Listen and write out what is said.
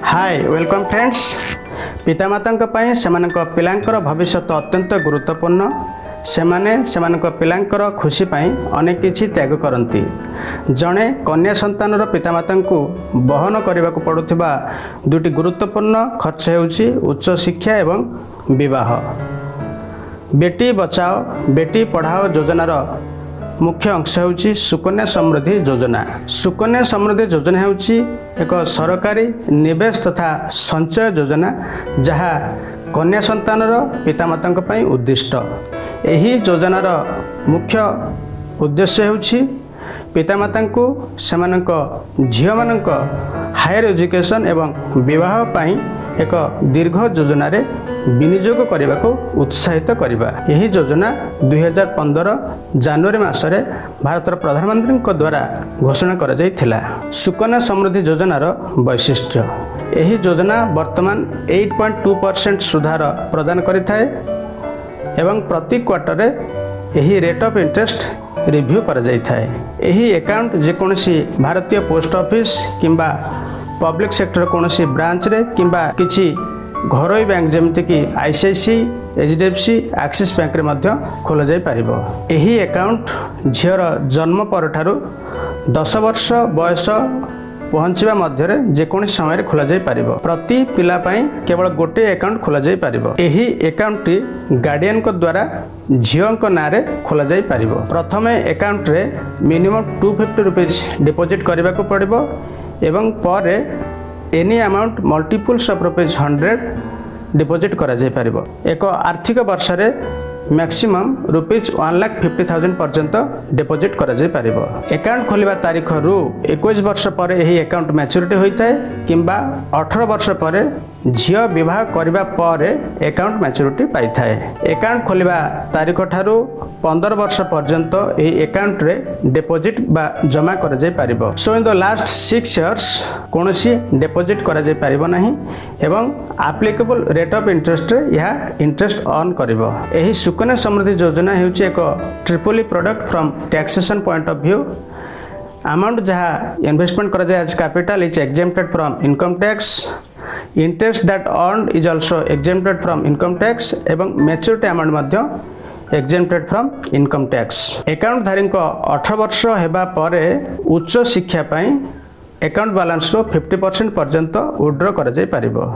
Hi welcome friends. पितामाता पिलांकर भविष्य अत्यंत गुरुत्वपूर्ण। सेमाने पिलांकर खुशी अनेक किछि त्याग करती। जड़े कन्या संतानर पितामाता बहन करने को पड़ुथिबा दुटी गुरुत्वपूर्ण खर्च हेउछि उच्च शिक्षा एवं विवाह। बेटी बचाओ बेटी पढ़ाओ योजनार मुख्य अंश होउछि सुकन्या समृद्धि योजना। सुकन्या समृद्धि योजना होउछि एक सरकारी निवेश तथा संचय योजना जहाँ कन्या संतानर पितामाता पई उद्दिष्ट। एही योजनार मुख्य उद्देश्य होउछि पितामाता को सेमानक झियो मानक हायर एजुकेशन एवं विवाह पई एक दीर्घ योजना रे विनियोग करने को उत्साहित करवा। यही योजना 2015 जनवरी मासरे भारतर प्रधानमंत्री द्वारा घोषणा कर जाइथिला। सुकन्या समृद्धि योजनार वैशिष्ट्य यही योजना वर्तमान 8.2% सुधार प्रदान करिथाए एवं प्रति क्वार्टर यही रेट ऑफ इंटरेस्ट रिव्यू कर जाइथाए। यही अकाउंट जेकोसी भारतीय पोस्ट ऑफिस किंबा पब्लिक सेक्टर कोनोसी ब्रांच रे किंबा किछि घरोई बैंक जमती कि आईसीआईसी एचडीएफसी एक्सिस बैंक रे मध्य खोल जाई परिबो। एही अकाउंट झियर जन्म पर ठारू 10 वर्ष बयस पहुँचवा मध्य जेकोसी समय खोल जाई परिबो। प्रति पिला पई केवल गोटे अकाउंट खोल जाई परिबो। एही अकाउंट टी गार्डियन को द्वारा झियो को ना रे खोल जाई परिबो। प्रथमे अकाउंट रे मिनिमम 250 रुपीज डिपॉजिट करबा को पड़िबो एवं पर any amount multiples of rupees 100 deposit करा जाय परिबो। एक आर्थिक वर्ष रे मैक्सिमम रुपीज 1,50,000 पर्यंत डिपॉजिट करा जाय परिबो। अकाउंट खोलिबा तारीख रु 21 वर्ष पर एही अकाउंट मैच्योरिटी होइताय किंबा 18 वर्ष पर झियो विवाह करबा पर अकाउंट मैच्योरिटी पाइथाय। अकाउंट खोलिबा तारीख ठारू 15 वर्ष पर्यंत एही अकाउंट रे डिपॉजिट बा जमा करा जाय परिबो। So in the last 6 years कोनोसी डिपॉजिट करा जाय परिबो नाही एवं एप्लीकेबल रेट ऑफ इंटरेस्ट रे यह इंटरेस्ट अर्न करिवो। एही सुकन्या समृद्धि योजना हेउछि एक triple product from taxation point of view. Amount जहाँ इन्वेस्टमेंट करा जाय as capital is exempted from income tax. Interest that earned is also exempted from income tax एवं maturity amount मध्य exempted from income tax. Account धारी 18 वर्ष हेबा परे उच्च शिक्षा पई अकाउंट बैलेंस रो 50% पर्यंत विथड्रॉ करा जाय परिबो।